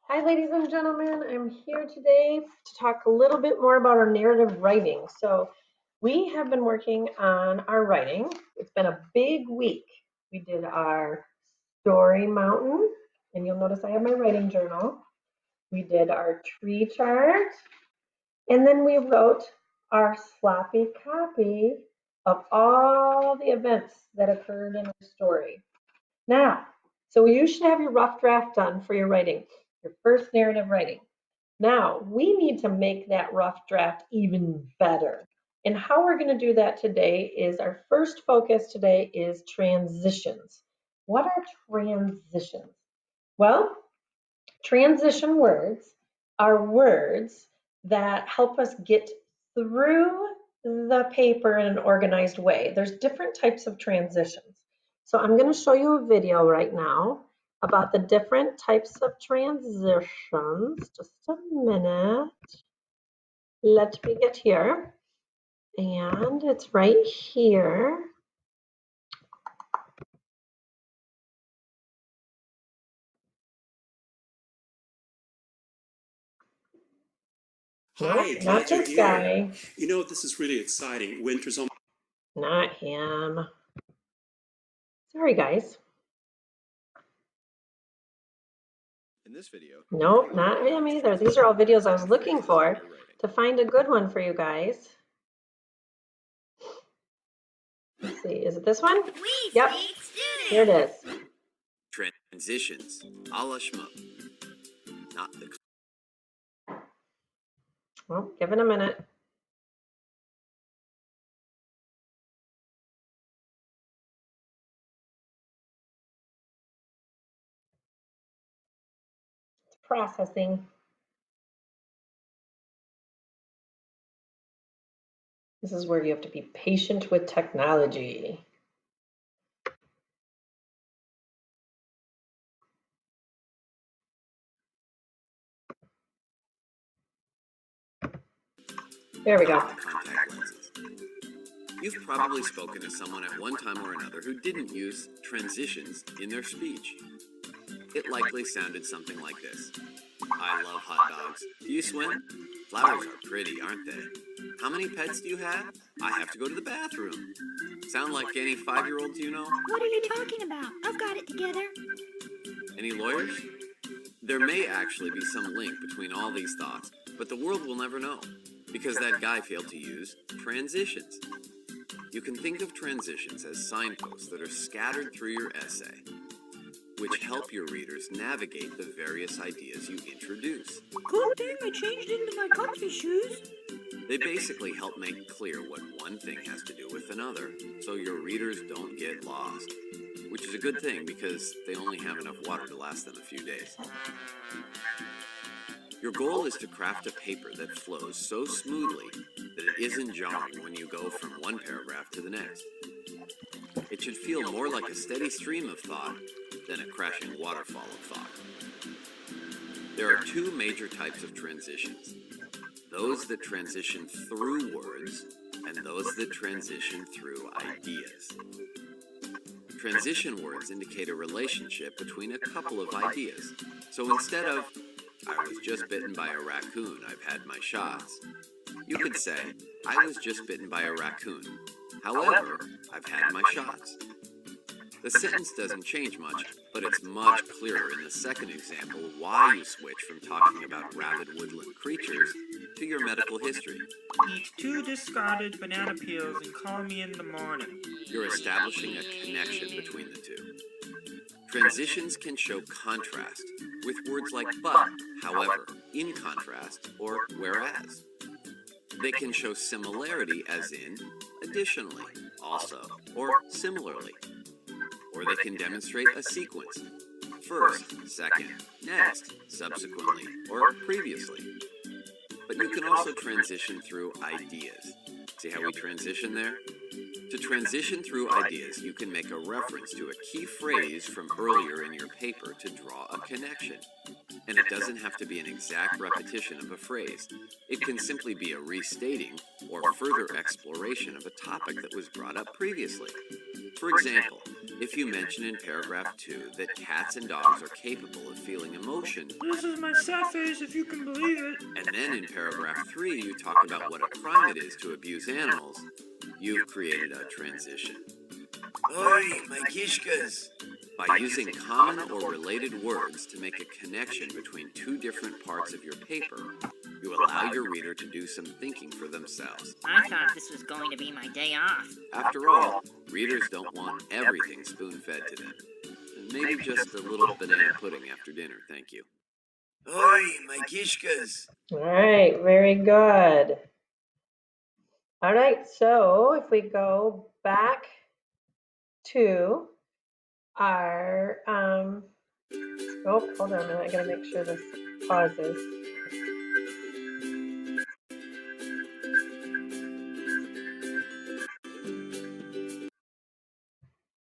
Hi, ladies and gentlemen. I'm here today to talk a little bit more about our narrative writing. So, we have been working on our writing. It's been a big week. We did our story mountain, and you'll notice I have my writing journal. We did our tree chart, and then we wrote our sloppy copy of all the events that occurred in our story. Now, so you should have your rough draft done for your writing, your first narrative writing. Now, we need to make that rough draft even better. And how we're going to do that today is our first focus today is transitions. What are transitions? Well, transition words are words that help us get through the paper in an organized way. There's different types of transitions. So I'm going to show you a video right now about the different types of transitions. Just a minute. Let me get here. And it's right here. Hi, Nope, not glad you're this here. guy. You know, this is really exciting. Winter's almost. Not him. Sorry, guys. In this video, Nope, not him either. These are all videos I was looking for to find a good one for you guys. Let's see, is it this one? Yep, here it is. Transitions, a la Schmo. Not the Well, give it a minute. It's processing. This is where you have to be patient with technology. There we go. contact lenses. You've probably spoken to someone at one time or another who didn't use transitions in their speech. It likely sounded something like this. I love hot dogs. Do you swim? Flowers are pretty, aren't they? How many pets do you have? I have to go to the bathroom. Sound like any 5-year-olds you know? What are you talking about? I've got it together. Any lawyers? There may actually be some link between all these thoughts, but the world will never know, because that guy failed to use transitions. You can think of transitions as signposts that are scattered through your essay, which help your readers navigate the various ideas you introduce. Good thing I changed into my comfy shoes. They basically help make clear what one thing has to do with another, so your readers don't get lost. Which is a good thing because they only have enough water to last them a few days. Your goal is to craft a paper that flows so smoothly that it isn't jarring when you go from one paragraph to the next. It should feel more like a steady stream of thought than a crashing waterfall of thought. There are two major types of transitions: those that transition through words and those that transition through ideas. Transition words indicate a relationship between a couple of ideas. So instead of, I was just bitten by a raccoon, I've had my shots, you could say, I was just bitten by a raccoon. However, I've had my shots. The sentence doesn't change much, but it's much clearer in the second example why you switch from talking about rabid woodland creatures to your medical history. Eat 2 discarded banana peels and call me in the morning. You're establishing a connection between the two. Transitions can show contrast with words like but, however, in contrast, or whereas. They can show similarity as in additionally, also, or similarly. Or they can demonstrate a sequence: first, second, next, subsequently, or previously. But you can also transition through ideas. See how we transition there? To transition through ideas, you can make a reference to a key phrase from earlier in your paper to draw a connection. And it doesn't have to be an exact repetition of a phrase. It can simply be a restating or further exploration of a topic that was brought up previously. For example, if you mention in paragraph 2 that cats and dogs are capable of feeling emotion, This is my sad face, if you can believe it. and then in paragraph 3 you talk about what a crime it is to abuse animals, you've created a transition. Oi, my kishkas! By using common or related words to make a connection between two different parts of your paper, you allow your reader to do some thinking for themselves. I thought this was going to be my day off. After all, readers don't want everything spoon-fed to them. Maybe just a little banana pudding after dinner, thank you. Oi, my kishkas! All right, very good. All right, so if we go back to our, oh, hold on a minute, I gotta make sure this pauses.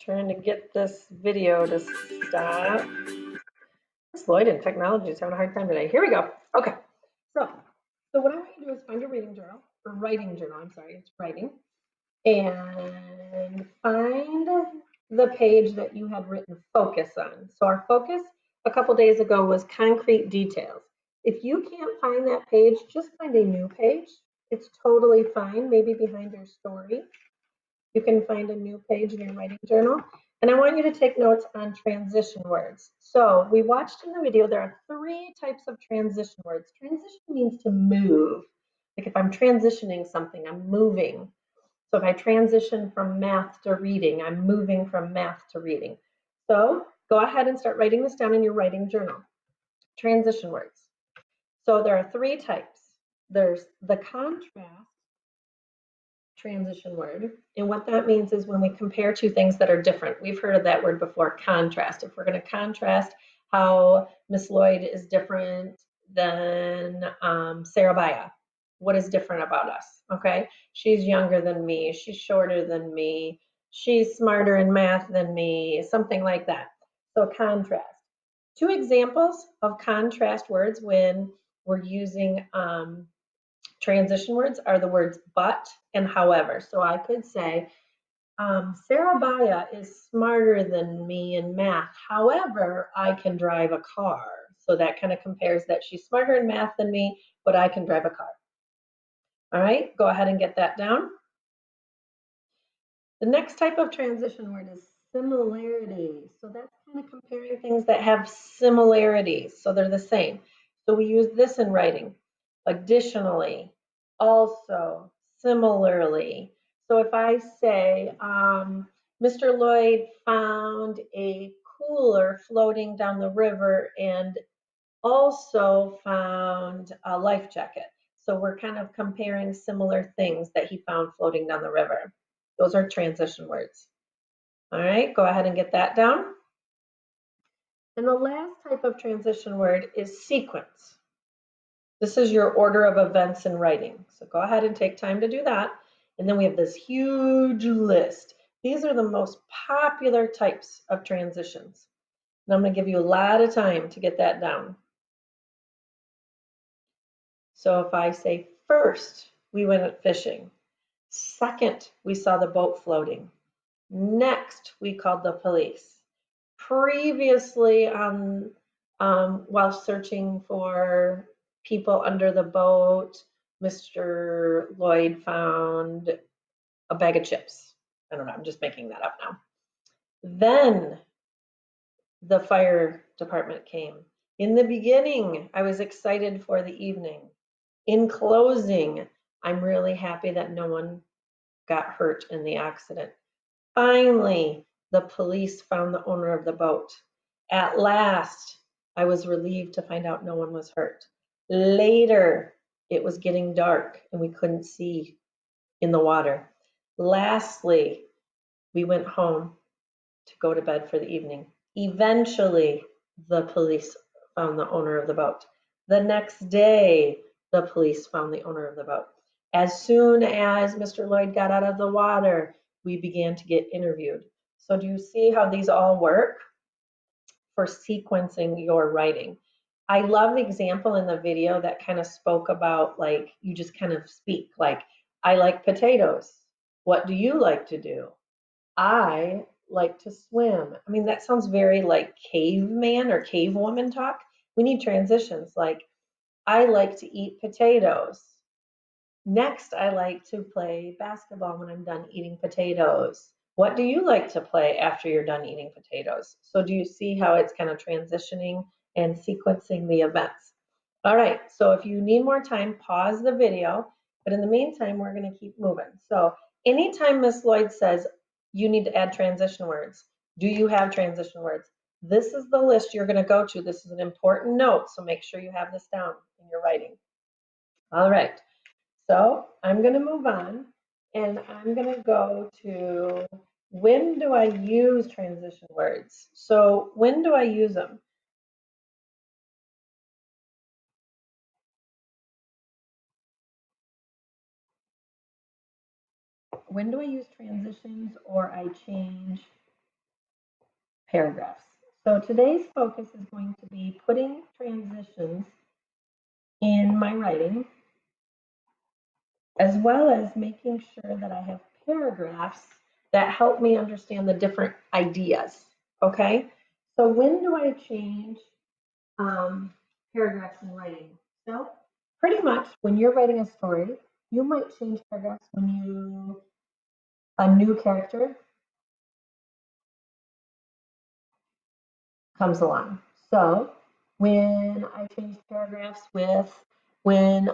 Trying to get this video to stop. Miss Lloyd and technology is having a hard time today. Here we go. Okay, so what I want you to do is find your reading journal, or writing journal, I'm sorry, it's writing, and find the page that you had written focus on. So our focus a couple days ago was concrete details. If you can't find that page, just find a new page. It's totally fine, maybe behind your story. You can find a new page in your writing journal. And I want you to take notes on transition words. So we watched in the video, there are 3 types of transition words. Transition means to move. Like if I'm transitioning something, I'm moving. So if I transition from math to reading, I'm moving from math to reading. So go ahead and start writing this down in your writing journal. Transition words. So there are 3 types. There's the contrast transition word. And what that means is when we compare 2 things that are different. We've heard of that word before, contrast. If we're going to contrast how Miss Lloyd is different than Sarah Baya, what is different about us? Okay, she's younger than me, she's shorter than me, she's smarter in math than me, something like that. So contrast. 2 examples of contrast words when we're using transition words are the words but and however. So I could say, Sarah Baya is smarter than me in math. However, I can drive a car. So that kind of compares that she's smarter in math than me, but I can drive a car. All right, go ahead and get that down. The next type of transition word is similarity. So that's kind of comparing things that have similarities. So they're the same. So we use this in writing. Additionally, also, similarly. So if I say, Mr. Lloyd found a cooler floating down the river and also found a life jacket. So we're kind of comparing similar things that he found floating down the river. Those are transition words. All right, go ahead and get that down. And the last type of transition word is sequence. This is your order of events in writing. So go ahead and take time to do that. And then we have this huge list. These are the most popular types of transitions. And I'm going to give you a lot of time to get that down. So if I say first, we went fishing. Second, we saw the boat floating. Next, we called the police. Previously, while searching for people under the boat, Mr. Lloyd found a bag of chips. I don't know, I'm just making that up now. Then the fire department came. In the beginning, I was excited for the evening. In closing, I'm really happy that no one got hurt in the accident. Finally, the police found the owner of the boat. At last, I was relieved to find out no one was hurt. Later, it was getting dark and we couldn't see in the water. Lastly, we went home to go to bed for the evening. Eventually, the police found the owner of the boat. The next day, the police found the owner of the boat. As soon as Mr. Lloyd got out of the water, we began to get interviewed. So do you see how these all work for sequencing your writing? I love the example in the video that kind of spoke about, like, you just kind of speak, like, I like potatoes. What do you like to do? I like to swim. I mean, that sounds very like caveman or cavewoman talk. We need transitions, like, I like to eat potatoes. Next, I like to play basketball when I'm done eating potatoes. What do you like to play after you're done eating potatoes? So do you see how it's kind of transitioning and sequencing the events? All right, so if you need more time, pause the video. But in the meantime, we're going to keep moving. So anytime Miss Lloyd says you need to add transition words, do you have transition words? This is the list you're going to go to. This is an important note, so make sure you have this down in your writing. All right. So I'm going to move on and I'm going to go to when do I use transition words? So when do I use them? When do I use transitions or I change paragraphs? So today's focus is going to be putting transitions in my writing, as well as making sure that I have paragraphs that help me understand the different ideas, okay? So when do I change paragraphs in writing? So pretty much when you're writing a story, you might change paragraphs when a new character comes along. So when I change paragraphs when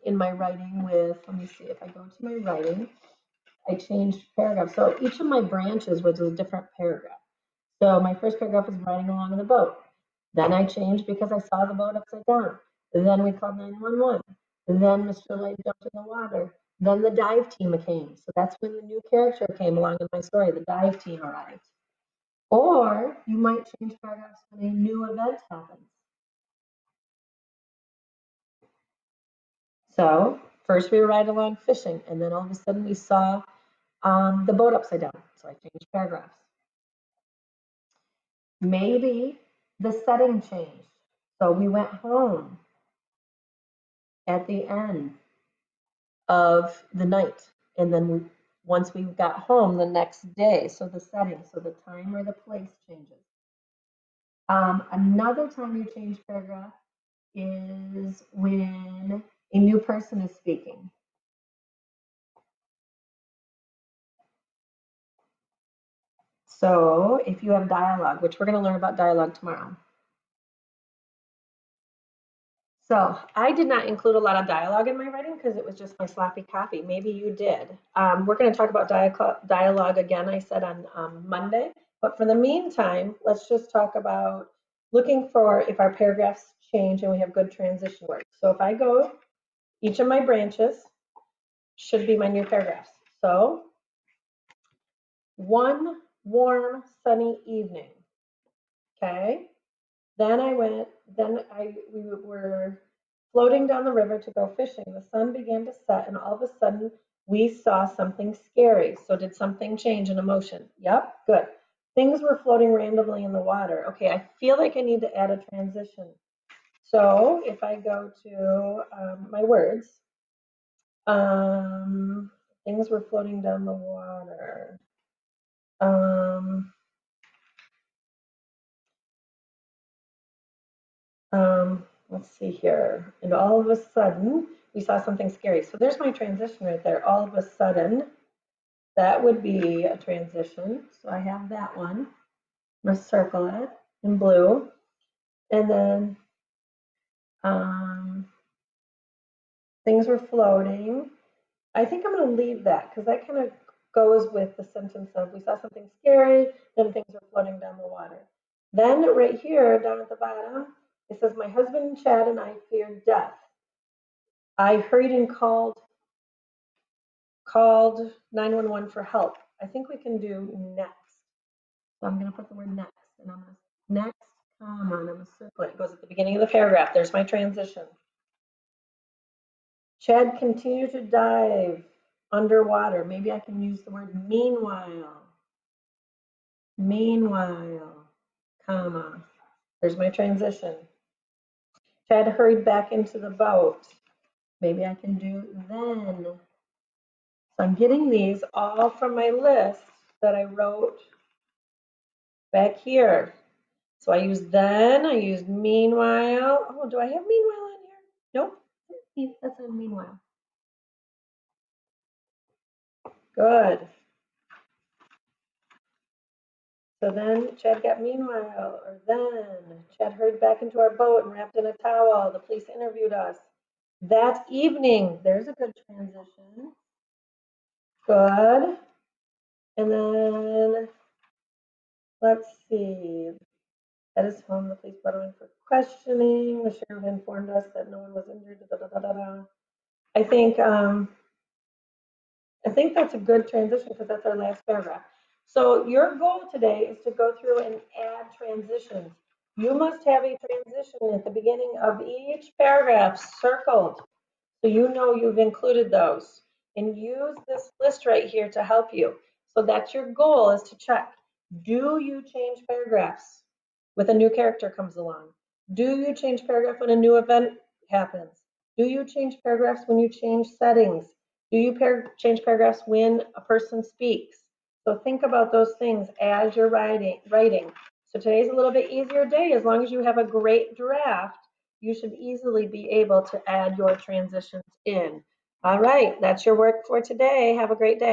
in my writing let me see, if I go to my writing, I changed paragraphs. So each of my branches was a different paragraph. So my first paragraph was riding along in the boat. Then I changed because I saw the boat upside down. Then we called 911. Then Mr. Light jumped in the water. Then the dive team came. So that's when the new character came along in my story. The dive team arrived. Or you might change paragraphs when a new event happens. So first we were riding along fishing, and then all of a sudden we saw the boat upside down. So I changed paragraphs. Maybe the setting changed. So we went home at the end of the night. And then once we got home the next day, so the setting, so the time or the place changes. Another time you change paragraph is when a new person is speaking. So if you have dialogue, which we're going to learn about dialogue tomorrow. So I did not include a lot of dialogue in my writing because it was just my sloppy copy. Maybe you did. We're going to talk about dialogue again, I said on Monday. But for the meantime, let's just talk about looking for if our paragraphs change and we have good transition words. So if I go, each of my branches should be my new paragraphs. So one warm, sunny evening. Okay. Then we were floating down the river to go fishing. The sun began to set, and all of a sudden we saw something scary. So did something change in emotion? Yep, good. Things were floating randomly in the water. Okay, I feel like I need to add a transition. So if I go to my words, things were floating down the water. Let's see here. And all of a sudden, we saw something scary. So there's my transition right there. All of a sudden, that would be a transition. So I have that one. I'm going to circle it in blue. And then things were floating. I think I'm going to leave that because that kind of goes with the sentence of we saw something scary, then things were floating down the water. Then right here, down at the bottom, it says, my husband, Chad, and I feared death. I hurried and called 911 for help. I think we can do next. So I'm going to put the word next, and I'm going to next, comma, and I'm going to circle it. It goes at the beginning of the paragraph. There's my transition. Chad continued to dive underwater. Maybe I can use the word meanwhile. Meanwhile, comma. There's my transition. Chad hurried back into the boat. Maybe I can do then. So I'm getting these all from my list that I wrote back here. So I used then, I used meanwhile. Oh, do I have meanwhile on here? Nope, that's in meanwhile. Good. So then Chad got meanwhile, or then. Chad hurried back into our boat and wrapped in a towel. The police interviewed us. That evening, there's a good transition. Good. And then, let's see. At his home, the police brought him in for questioning. The sheriff informed us that no one was injured. Da, da, da, da, da. I think that's a good transition because that's our last paragraph. So your goal today is to go through and add transitions. You must have a transition at the beginning of each paragraph circled, so you know you've included those. And use this list right here to help you. So that's your goal, is to check. Do you change paragraphs with a new character comes along? Do you change paragraph when a new event happens? Do you change paragraphs when you change settings? Do you change paragraphs when a person speaks? So think about those things as you're writing. So today's a little bit easier day. As long as you have a great draft, you should easily be able to add your transitions in. All right, that's your work for today. Have a great day.